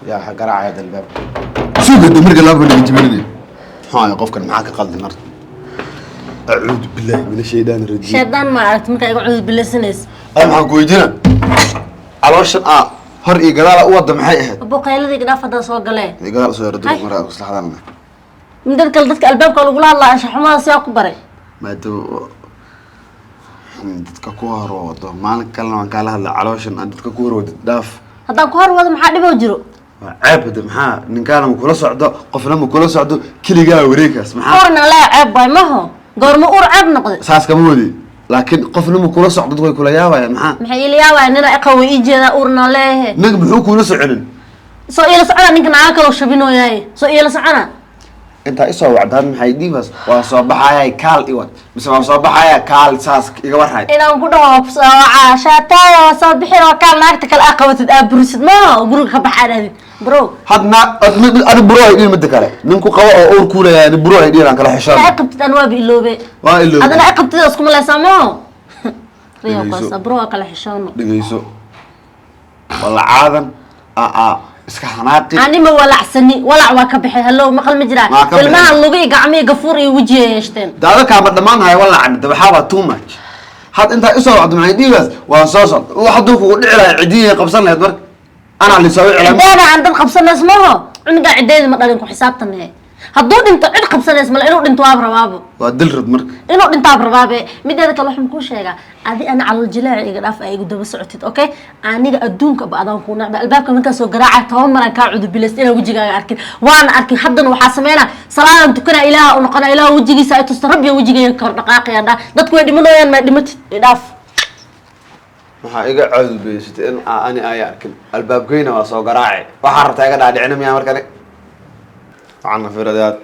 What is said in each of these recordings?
يا حقرا عاد الباب سوق الدمر قلب اللي جبرني ها قفك معاك قلد النار اعوذ بالله من الشيطان الرجيم شيطان ما عرفت مكا يقعد بالسنس انا معك ويدنا على وش هر اي قدال ودا maxay ahayd ابو قيلدي قداف هدا soo galeen ay qadaal soo yardo maraa maslaxadana min dadka albaabka lagu laadlaa ansha xumaa si ku baray maado dadka ku horwado maalin kalena waan kala hadlay calooshan aan dadka ku horwado dhaaf hadaan ku horwado maxaa dhibo jiro ceebada maxaa ninkaana ma kula socdo qofna ma kula socdo kaliya wareegaas maxaa qorna la ceeb bay maho goorma ur ceeb noqday saas kama wadi laakiin qofna ma kula socdo way kula yaabayaan maxay ila yaabay nina aqaw ii jeeda urna leeyahay nig muxuu kula soconin soo ila socona ninka naga kala shabinooyay soo ila socona inta isoo wacdaan maxay diibas waa soo baxayay kaal iwad mise waa soo baxaya kaal saas iga warhay inaan ku dhaho shaataaya soo bixiro kaal naagta kala aqabatid aaburisid ma guriga ka baxaadid bro hadna ad bro ay dhil mid kale ninku qabo oo uur ku leeyahay bro ay dhilan kala xishaan ay qabtid an waa biloobe waa iloobe adana ay qabtid isku maleysamo riyo qaas bro kala xishaan dhigeyso wala caadan iska xanaaqi ani ma walacsani walac waa ka bixay hallo maqal ma jiraa ilmaha lugu gacmiga gafuur iyo wajiga yeeshteen daada kaama dhamaanahay walaacan dabaxaba too much had inta isoo wacdo maxay dhiigas waa soo socod waxa duu ku dhici lahay cidiye qabsan lahayd marka ana li soo cilaan dana aan dad qabsanays maaha cuniga cideed ma dhalin ku xisaabtanay hadduu dhinto cid qabsanays ma inuu dhinto waa rabaabo waa dil rad marka inuu dhinto rabaabe mideeda kale waxaan ku sheegaa adi ana calal jilaac iga dhaaf ay igu daba socotid okay aniga adduunka baadaan ku nacba albaabka marka soo garaaca toban maran ka cudu bilis ina wajigaaga arkin waan arkin haddana waxa sameeyna salaadan tukana ilaaha u noqona ilaaha wajigiisa ay tusto rabbiga wajigaaga kor dhaqaaqayaan dadku way dhimanayaan ma dhimatid dhaaf waxa iga cadu beesite in ani ay arkin albaabkayna waa soo garaaci waxa rabtaa iga dhaadhicina miyaa markale waxaan fiiradaad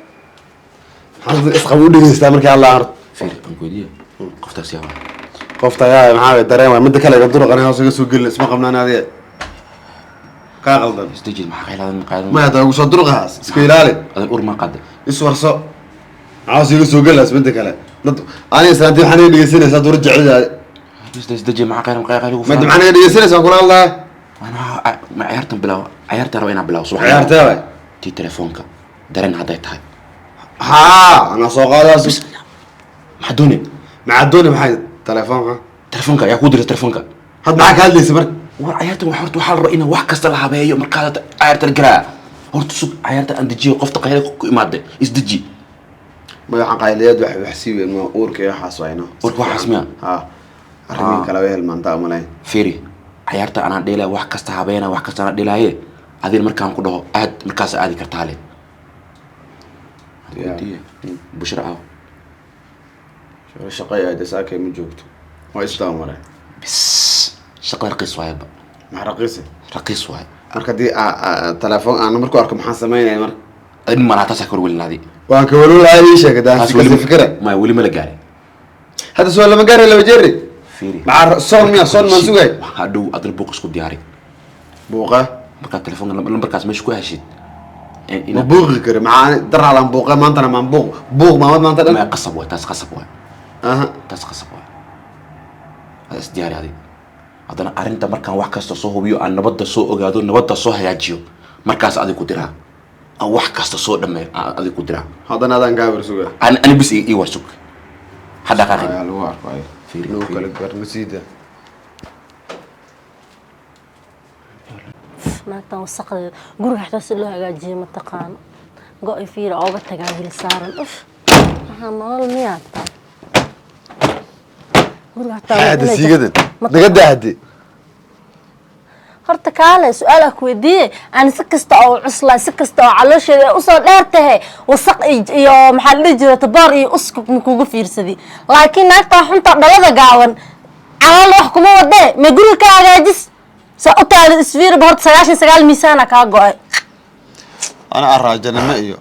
hadda isqabu dhigeysta markii Allah arko fiir bankoodiya qoftaas yaa qofta yaa maxaa dareen waa mid kale iga duro qanaa soo soo gelin isma qabnaan adiga ka qaldan istajid ma qayladan ma hada ugu soo durqaas iska ilaali adan ur ma qad iswarso caas iga soo gelaas mid kale dad ani saantii waxaan dhigeysanaysaa dur jecel istajid ma qaylan qaylan ma waxaan dhigeysanaysaa kula Allah ana ma ciyaartan bilaw ciyaarta rabaa bilaw subax ciyaarta way ti telefoonka dareen haday tahay ها انا صغار بس محدوني معي تليفونك يا كودر تليفونك هاد معاك هاد لي سمر وعيارته وحرت وحال رأينا wax kasta la habeeyo markaad ciyaarta garaa horta sub ciyaarta aan dajiyo qofta qayl ku imaade isdaji ma waxaan qayleed wax siibeen ma uurka iyo xaswayno uurka xasmiya ha arrin kala weel maanta malay fiiri ciyaarta aan dheelay wax kasta habeena wax kasta aan dheelay adin markaan ku dhaho aad markaas aadi kartaa le بشرى شو الشقية هذا ساكي من جوكتو ما يستعمله بس شقة رقيص وايد مع رقيصة رقيص وايد مركز دي تلفون أنا مركو أركب حاسمين يعني مرك إن ما نعتسى كرول النادي وأنا كرول هاي شيء كده فكرة ما يولي ملقاري هذا سؤال لما قاري لو جري فيري مع صون منسوقي هادو أدري بوق اسكو دياري بوقة مركز التلفون لما بركز مش كوي هالشيء بوق كده معاني در على بوقة ما أنت أنا ما بوق ما أنت ما قصب واحد تاس قصب واحد تاس قصب واحد هذا استدياري هذه هذا أنا أرنت مركان واحد كاست صوه بيو أن نبض الصوء قادو نبض الصوه هيجيو مركز هذه كدرة أو واحد كاست صوء لما هذه كدرة هذا أنا نقابل سوق أنا بس يورسوك هذا كان يا لوار باي في لوكال برنسيده maanta wasaqada guriga xataa si loo hagaajiyo ma taqaan go'ay fiir oo ga tagaagil saaran waxa nolol miyaata guriga xataa hada siigadan naga daahdi horta kaale su'aal ku weydiiyay aan si kasta oo cusla si kasta oo caloosheeda u soo dheertahay wasaq iyo maxaa la jiro tabar iyo usku kugu fiirsaday laakiin naagta xunta dhalada gaawan calool wax kuma wade ma guriga ka hagaajis سأطلع السفير بهرت سجال ميسانا كاجوي. أنا الراجل ما إيو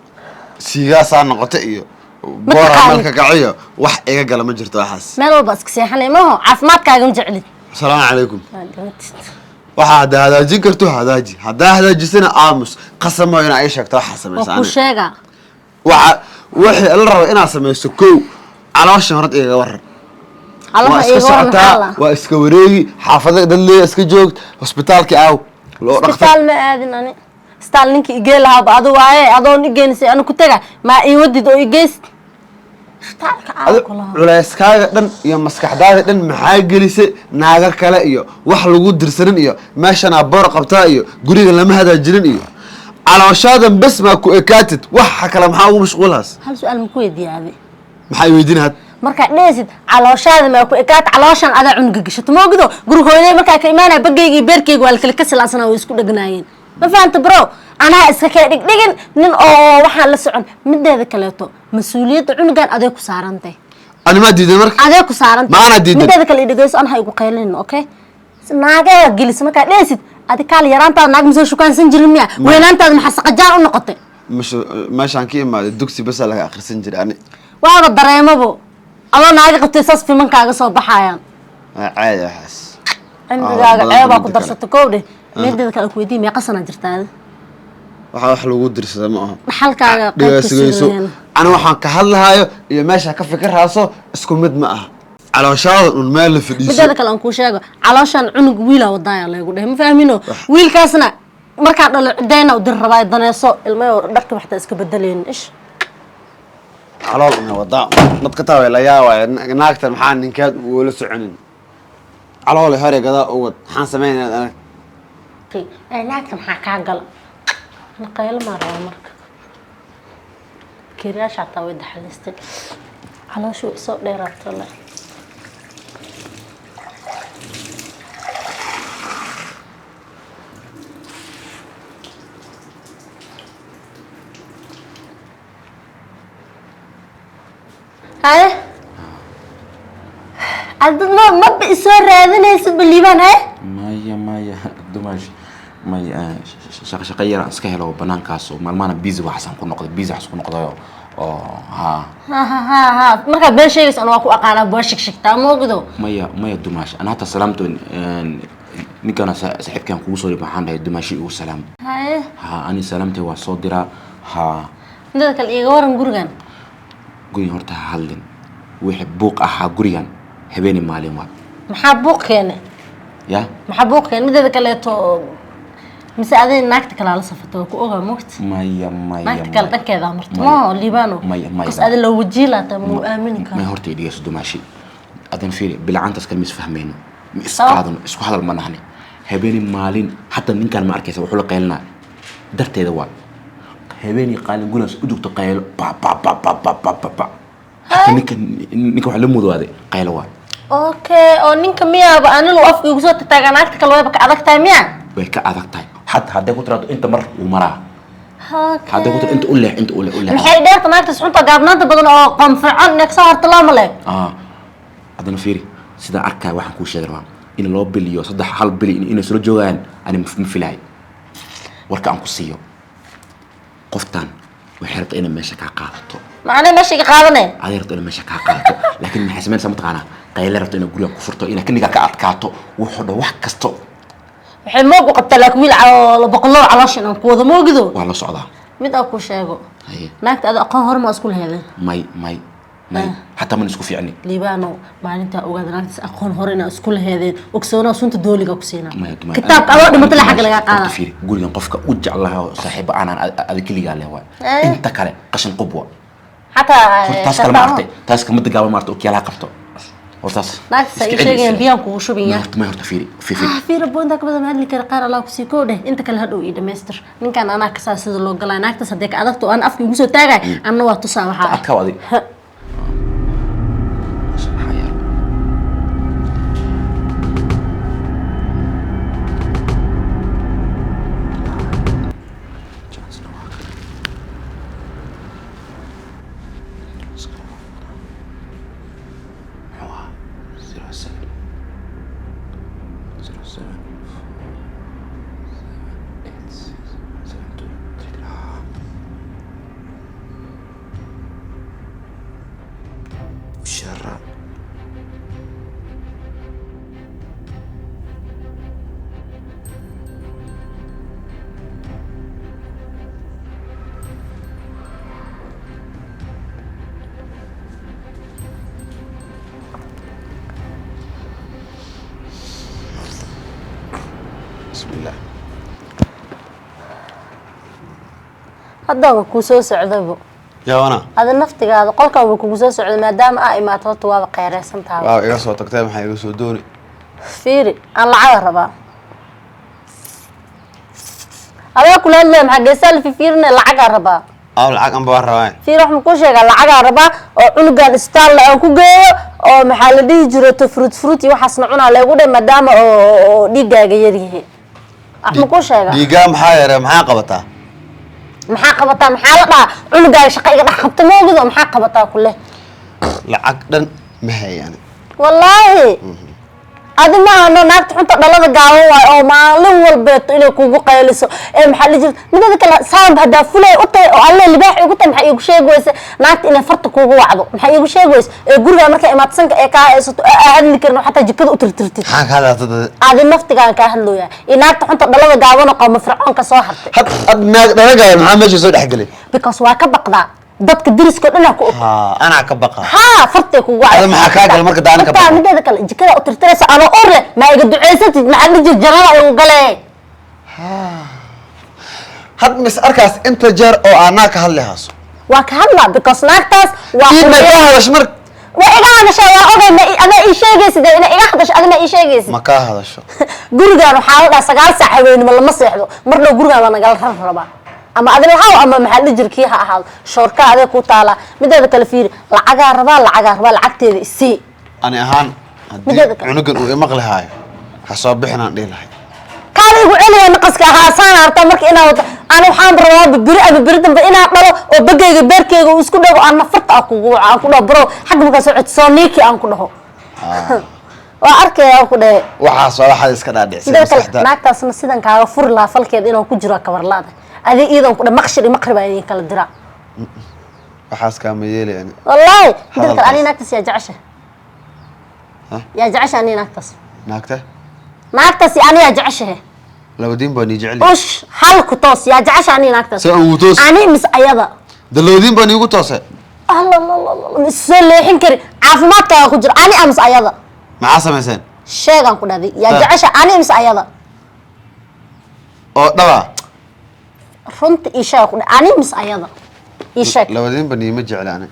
سياسة نقطة إيو بورا ملك قعية وح إيه قال ما جرت أحس. ما لو بس كسيحني ما هو عفمات كاجم جعلي. السلام عليكم. واحد هذا ذكرته هذا جسنا آمس قسم ما ينعيش أكتر حسب إنسان. وشجع. وحي الله أنا سمي سكو على وش مرت إيه ورر. الله يقول واسكوري حافظة دللي اسكجوجت هوسبيتال كي أو هوسبيتال ما أذن أنا ستال نينك إيجيلها بعضو واعي أدون إيجينسي أنا كنت جا ما يودي دو إيجيس ستالك كلها culayskaaga dhan iyo maskaxdaada dhan maxaa gelisay naaga kale iyo wax lagu dirsanin iyo meeshanaa boor qabtaa iyo guriga lama hadaajinin iyo calooshaadan bes maa ku ekaatid waxa kale maxaa ugu mashquulahaas هل سؤال مكويد يا أبي maxay weydiinaad marka dheesid calooshaada ma ku ekaat calooshan ada cunuga gashato ma ogdo gurigooday marka ka iimaanay bagayga iyo beerkayga waa kala ka silaasana way isku dhagnaayeen ma fahamta bro anaa iska ka dhigin nin oo waxaan la socon mideeda kaleeto mas'uuliyadda cunugan aday ku saarantay ani ma diidan marka aday ku saarantay maana diidan mideeda kale dhigayso aan hay ugu qaylin okay naaga gilis marka dheesid adi kale yaraantaada naag ma soo shukaansan jirin miya weynaantaada maxaa saqajaan u noqotay meeshaan ka imaaday dugsi bas laga akhrisan jiray ani waaba dareemabo adoo naaga qabtay saas fimankaaga soo baxayaan caadi waxaas cimrigaaga ceebaa ku darsata kowdhe meedeeda kale ku weydiin meeqa sana jirtaada waxaa wax lagu dirsada ma aha dhaxalkaaga dhegeyso ani waxaan ka hadlahayo iyo meesha ka fikirayso isku mid ma aha calooshaada un meel la fadhiiso mideeda kale aan kuu sheego calooshan cunug wiila wadaaya lagu dhahay ma fahmino wiilkaasna markaa dhalo cidayna u dir rabaa daneeso ilmaha dharka waxta iska bedeleen ish calool una wadaa dadka taa way la yaaway naagtan maxaa ninkaad wala soconin calool hore gadaa u wad waxaan sameeynaa ana ay naagta maxaa kaa gal ana qayl ma rabo marka kiraasha taa way dhaxalistay calooshu soo dheeraatay la هاي عدد ما بيصير هذا ناس بالليبان هاي maya dumash maya shaqo yar iska helo banaankaas oo maalmaana busy waxaan ku noqday busy waxaan ku noqday oo ha marka been sheegays aan waa ku aqaana boo shigshigtaa moogdo maya dumash ana hata salaamto ninkana saaxiibkan kugu soo waxaan dhahay dumashi uu salaam هاي ha ani salaamtay waa soo diraa ha inta kale iga waran gurigan gurigan horta hadlin wixii buuq ahaa gurigan habeenii maalin waa maxaa buuq keenay ya maxaa buuq keenay mideeda kaleeto mise adin naagta kale la safato ku ogaa moogta maya naagta kale dhankeeda marto ma liibano bas adin loo wajiilata ma aamini karo ma horta idhigaso dumaashi adan fiiri bilcaantas kale mis fahmayno ma isqaadan isku hadal ma nahni habeenii maalin hatta ninkan ma arkaysa wuxuu la qaylnaa darteeda waa habeenii qaalin gulas u joogto qaylo ba hatta ninka waxa la mudooday qaylo waa okay oo ninka miyaaba anigu afka igu soo taagan naagta kale way ka adag tahay miya way ka adag tahay hatta hadday ku tiraado inta mar uu maraa okay hadday ku tiraado inta u leex maxay dheerta naagta sunta gaabnaanta badan oo qanfacan next harta lama leeg adana fiiri sida arkay waxaan ku sheegay rabaa in loo biliyo saddex hal bili inay soo joogaan ani ma filaay warka aan ku siiyo qoftan waxay rabtaa inay meesha ka qaadato macna meesha ka qaadanay aday rabtaa inay meesha ka qaadato laakiin maxay sameynaysaa mataqaanaa qayl rabtaa inay guriga ku furto inay kaniga ka adkaato wuxuu dha wax kasto waxay moogu qabtaa laakiin wiil calo boqoloo calooshan aan ku wada moogido waa la socdaa mid aan ku sheego naagta ada aqoon hor ma isku leeyahay may حتى من اسكو في عني ليبانو ما انت اوغاد ناقص اقون هورينا اسكو لهيدين اوكسونا سنت دوليغا كسينا كتاب قالو دمت لا حق لغا قادا فيري غوريان قفكا وجع الله صاحب انا ادك ليغا له انت كره قشن قبوه حتى تاسك ما ارتي تاسك مد قابل ما ارتي اوكي لا قبطو وتاس ناقص شيغان بيان كو شوبيا ما هرت فيري في ربوندا كبدا ما هدلي كره قار الله كسيكو ده انت كلا هدو اي دمستر نينكان انا كسا سيده لو غلا ناقص هديك ادغتو ان افكي ugu soo taagay anna waa tusaa waxa adka wadi بسم الله هذا كوسو سعدبو يا وانا هذا نفتي هذا قولك أبو كوسو سعد ما دام ما توتوا هذا قيرة سنتها واو إيش صوتك تام حي يسو دوني فيري أنا عاربة هذا كل اللي محق سال في فيرنا العقربة أو العق أم بورا في روح مكوشة قال العقربة أو نقال استال أو كوجو أو محل دي جرت فروتي وحصنعون على وده ما دام أو دي جايريه مكوشة قال ديجا محايرة محاقبتها محاقبتها محاقبة عنقا شقيقة حقبت موجود ومحاقبتها كله العق دن ما هي يعني والله هذا ما أنا ناقت حنت دلنا قاوة أو ما لون البيت إلى كوجو قيلسو محل جل من هذا كلا صاب هذا فلي أطي وعلى اللي باح يقول تم حيقول شيء كويس ناقت إنه فرط كوجو وعضو حيقول شيء كويس جورجا مركا ما تسنك كا هذا اللي كنا حتى جكده أترترتي حاك هذا هذا النفط كان له يا ناقت حنت دلنا قاوة نقام فرعون كسوحرت حتى ناقت محمد شو صار حق لي because waa ka baqdaa dadka deriska dhanaa ku أنا كبقى fartay kugu هذا ما حكاك المركز ده أنا كبقى mideeda kale jikada u tirtiraysa ana orre ma iga duceysatid maxaa dhijir jarada ay u galee had mis arkaas inta jeer oo aanaa ka hadli haaso waa ka hadlaa because naagtaas waa iima ka hadash mar waa iga hadashaa waa ogay ana ii sheegaysid ina iga hadasho adina ii sheegaysid ma ka hadasho gurigaan waxaa la dhahaa 9 saac habeenimo lama seexdo mar dhow gurigaan waa nagala rabaa ama adina haw ama maxaa dhijirkii ha ahaado shoorka adee ku taala mideeda kale fiiri lacagaa rabaa lacagteeda isii ani ahaan haddii cunugan uu imaqli haayo ha soo bixinaan dhihi lahay kaala igu celiya naqaska haasaan harta marka inaa wada ana waxaan rabaa biri dambe inaa dhalo oo bagayga beerkeyga uu isku dhago aan nafarta aan ku dhaho bro xagga markaa soo codso niiki aan ku dhaho waa arkaya aan ku dhahe waxaas waa waxaad iska dhaadhicsay naagtaasna sidan kaaga furi lahaa falkeed inaan ku jiro kabarlaada adi iidan ku dhahe maqshir iyo maqrib ayaan kala dira waxaas kaama yeeli ani wallahi midka ani naagtaas yaa jecesha yaa jecesha ani naagtaas ani yaa jecesha لودين بني جعلي وش حلك توس يا جعش عني ناكتس سأوتوس عني مس أيضا دلودين بني يقطوس الله الله الله مسلي حنكر عافمات كأخجر عني أمس أيضا مع سمسين شيء عن كل هذه يا جعش عني مس أيضا أو دوا فهمت إيشاء كل عني مس أيضا إيشاء لودين بني مجعل أنا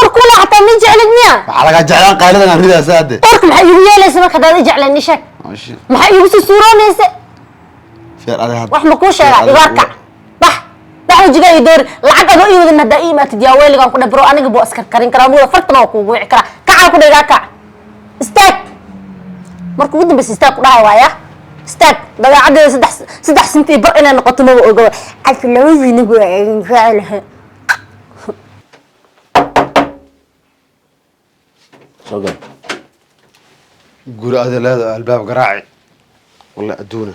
أركل حتى نجعل الدنيا على جعلان قايلة أنا ريدا سادة أركل حيوية ليس ما كذا نجعل النشاك ما حيويس الصورة ليس في هذا وح مكوش يا يبارك بح وجيجا يدور لعق أبو يود إن دائما تدياوي اللي كان كنا برو أنا جبوا أسكر كرين كرامو فرتنا وكوع كرا كعب كنا راكع استاك مركو بدنا بس استاك ولا هوايا استاك ده عاد سدح سنتي برئنا نقطنا وقول عارف لو يجي نقول فعلها شو قول هذا لا الباب قراعي ولا أدونه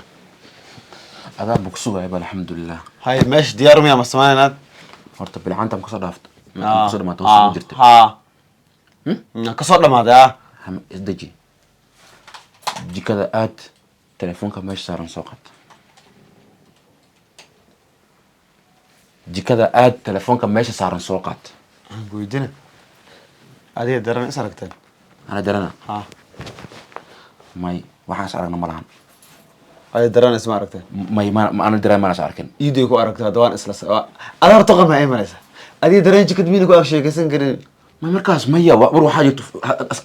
هذا بكسوه يبقى الحمد لله هاي ماشي ديارهم يا مسمانات horta bilcaanta ma kasoo dhaafto kasoo dhamaato soo jirta kasoo dhamaada isdeji jikada aad telefoonka meesha saaran soo qaat jikada aad telefoonka meesha saaran soo qaat weydina adiga daran is aragteen ana darana may waxaas aragna ma lahan adiga daran isma aragteen may ana daran maana arkin iiday ku aragtaa dawaan isla ada horta qan ma imanaysa adiga daran jikad miina ku sheekaysan karin ma markaas maya war waxaa jirto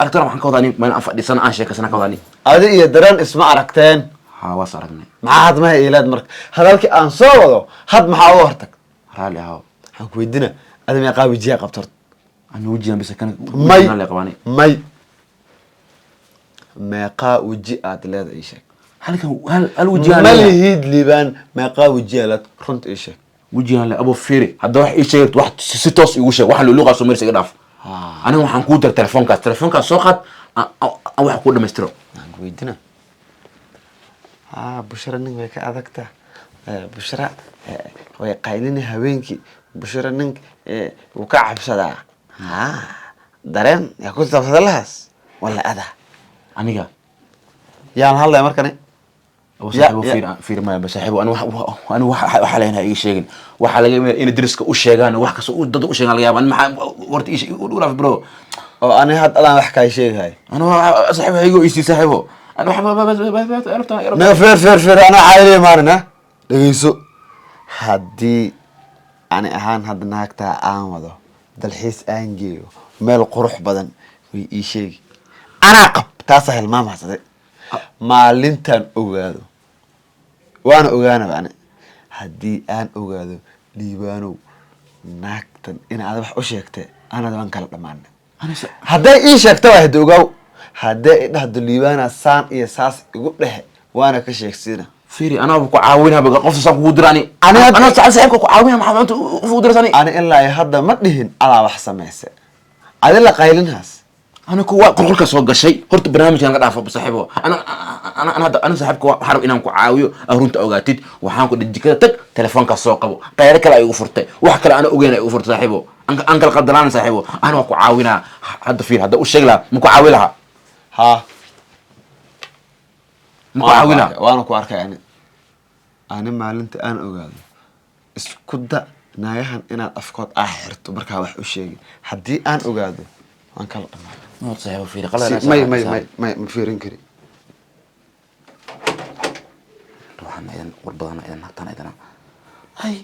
aragtana waxaan ka wadani ma aan fadhiisana aan sheekaysana ka wadani adiga iyo daran isma aragteen ha waas aragnay maxaa had ma ilaad marka hadalkii aan soo wado had maxaa uga hortag raali ahaw waxaan ku weydina adiga ma qaabi jiya qabto أنا وجهي بس كان ماي meeqaa weji aad leedahay ii sheeg hal wejigaan malihid liibaan meeqaa weji aad runta ii sheeg wejigaan le abo fiiri hadda wax ii sheegay wax si toos igu sheeg waxa luuqa soo marsiga dhaaf aniga waxaan ku dar telefoonkaas soo qaad aan wax ku dhameystiro aan weydina bushra nin way ka adagtaa bushra way qaylina habeenkii bushra nin wuu ka cabsadaa dareen yaa ku tabsada lahaas wala adaa aniga yaan hadlay markani وصاحبه في ما بصاحبه أنا وح لهنا أي شيء وح لقى إن درسك وشيغان وح كسو ضد وشيغان لقى أنا ما ورت إيش ولا في برو أنا هاد أنا بحكي شيء هاي أنا صاحبه هيجو يستي صاحبه أنا بحب عرفت ما فير أنا عائلي مارنا لقيسو هدي ani ahaan hadda naagtaa aan wado dalxiis aan geeyo meel qurux badan way ii sheegi anaa qab taasa hilmaamahsaday maalintaan ogaado waana ogaanaba ani haddii aan ogaado liibaanow naagtan inaad wax u sheegtay anad waan kala dhammaanay hadday ii sheegta waa hada ogaaw hadday i dhahdo liibaana saan iyo saas igu dhehe وانا كشيكسينا فيري انا بكو عاونها بقى قفص سان كو دراني انا صاحبك كو عاونها ما انت فو درساني انا الا هدا ما دهين على wax sameeyse adila qaylinhaas انا كو قلقلك soo gashay horta barnaamijkan ka dhaafo saaxiibo انا saaxiibku waxaan inaan ku caawiyo arunta ogaatid waxaan ku dhijikada tag telefoonka soo qabo qayr kale ay ugu furtay wax kale ana ogeyn ay ugu furtay saaxiibo aan kala qadalaan saaxiibo ana ku caawina hadda fiir hadda u sheeg la ma ku caawi laha ha مقاولة وانا كو اركay ani maalinta aan ogaado isku da naayahan inaad afkood xirto marka wax u sheegi hadii aan ogaado waan kala dhamaa ma saaxiibo fiiri qalad may fiirin kari ruuxan idan warbadana idan naqtan idan hay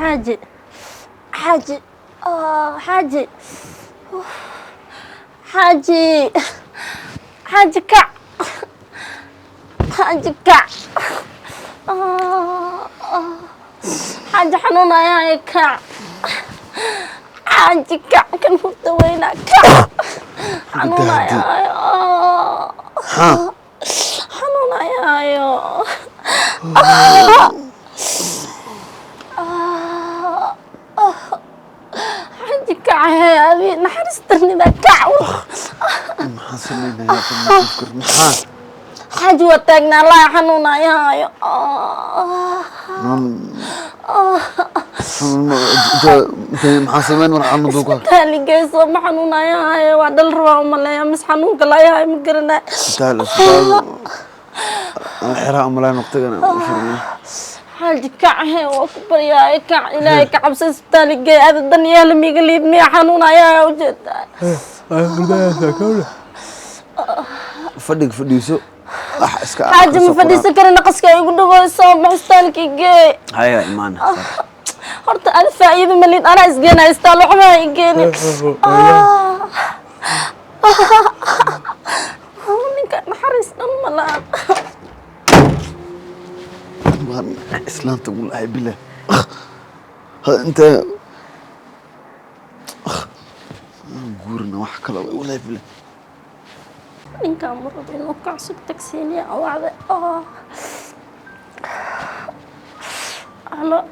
حاجي حاجي حاجي حاجي حاجي كع حاجي كع حاجي حنونة يا كع حاجي كع كان مستوينا كع حنونة يا حنونة يا كعه أبي نحرستني ذا كعو محاسمين يا فكر محا حاج وتاجنا الله حنونا يا محاسمين ورحمة دوكا تالي جيسو محنونا يا وعد الروا وملا مس حنون كلا يا مقرنا تعال الحراء ملا نقطقنا حاج كعه وكبر يا كع إلهي كعب سستالي جاي هذا الدنيا لما يقلبني حنونا يا وجد فدق فديسو حاج مفدي سكر نقصك يقول له صوب مستالك جاي هيا إيمان horta aan faa'iido malin ana isgeena istaalo xuma igeen ninka naxariis dhan malaan إسلام تقول أي بالله أنت قورنا وحكى له ولا بالله إنك أمر بينك كعسك تكسيني أو عذا هلا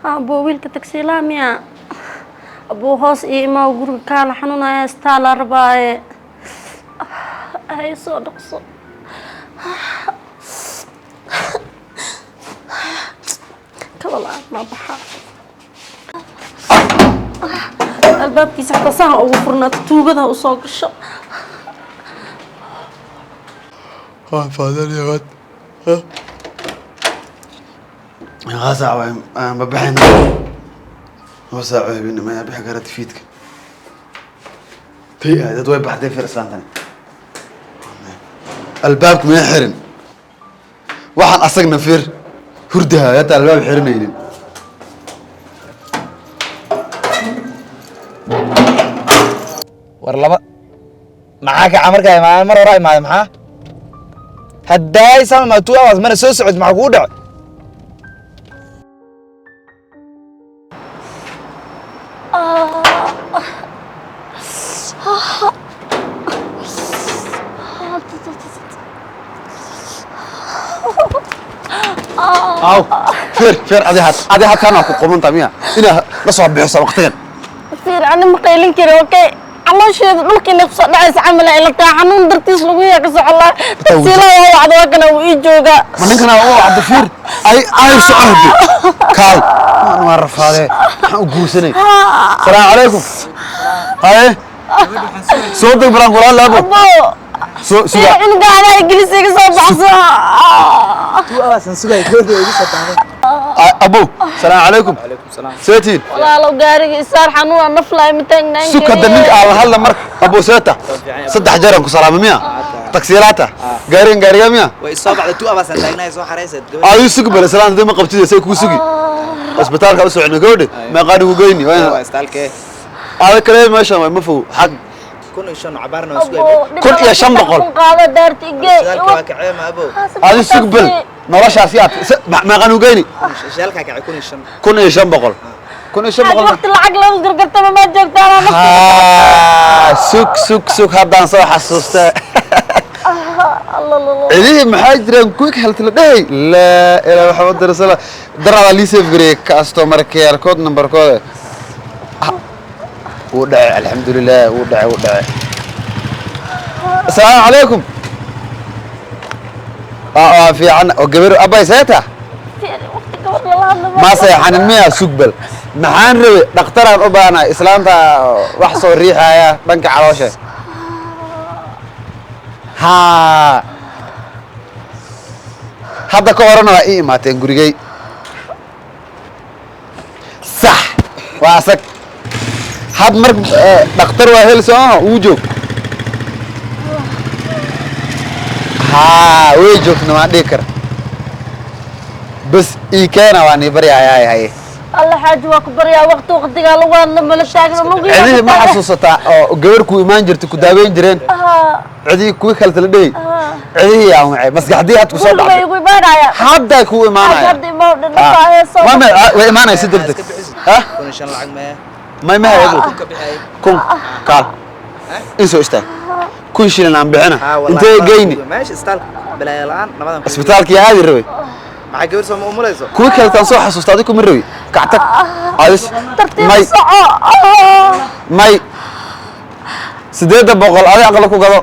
أبو ويلك تكسيلا ميا أبو هوس إيما وقول كان حنونا يستال أربعة هاي صدق صدق والله ما بحر الباب كيس حتى ساعة وفرنا توجدها وصاق الشق فاضل يا ولد غازع ما بحنا وساعة بينا ما يبي حاجة تفيدك تي هذا دوي بحدين في الإسلام ثاني الباب ما يحرن واحد أصقنا فير هردها يا تعال الباب حرنين ورلبا معاك عمرك يا معلم مرة راي معايا معاه هداي سما ما تو أواز من السوس عد معقودة أو فير أدي هات كانوا قومون طمية إنها نصب بحصة وقتين فير أنا مقيلين كده أوكي الله شيء ممكن يقصد عايز عمل إلا حنون درتيس لويا كسر الله تسيلا هو عدوكنا ويجوجا من كنا هو عبد الفير أي سعودي كاو أنا ما أعرف هذا وجوسني السلام عليكم هاي صوتك برانقولان لا أبو suga cunuga anaa ingiliisiga soo baxso 2 hours aan sugay goorta igu soo taaday abo salaam calaykum seetiin walaalow gaariga isaar xanuun naflaay mitaagnayn suka daninka ala hadla marka abo seeta 3 jeer aan ku salaamo miya taksiilaata gaariga miya way soo baxday 2 hours aan taagnaa soo xareysad ayu sugi bal salaam hadii ma qabtid say ku sugi isbitaalka u socno gabadh ma qaadi ku geyni waa istaalkee aad kale meesha ma fuu xaq kun iyo shan cabarna waa sugay kun iyo shan boqol qaado daartige istaalka waa kacay ma abo aad sugi bal noloshaas yaad ma qanu geyni shaalka kacay kun iyo shan waqti lacag loo gargartaba ma joogtaan sug haddaan soo xasuusta عيدي محاجرين كويك هلت لدهي لا إله محمد رسول الله درا على ليسيف غريك كاستمر كير كود نمبر كود ودع الحمد لله ودع السلام عليكم في عنا وقبر أبا سيتا ما سيحان المياه سقبل محان روي دكتور أبانا إسلام تا وحصو الريحة يا بنك عروشة ها هذا كورونا إيه ما تنقولي صح واسك هذا مرق دكتور وهل سوا وجوك ها وجوك نما ديكر بس إيه كان واني بري هاي الله حاج وكبر يا وقت قال وانا ما لشاغنا مو عدي ما حسوستا غبر كو ايمان جرت كو داوين جيرين عدي كو خلت لدي عدي يا معي مسقحدي هاد كو سو ما يغو ايمانايا حدا كو ايمانايا حدا ما دنقاهي سو ما ايمانايا سدرتك ها kun shan lacag ما يغو ka bixay كون قال انسو استا كل شيء انا بحنا انت جايني ماشي استال بلايلان نمدان اسبitaalki هذه روي ما gabar soo ma umuleyso كوي كلتان سو حسوستا ادي كو روي كعتك عايز ترتيب صعو ماي 800 ادي اقل كو غدو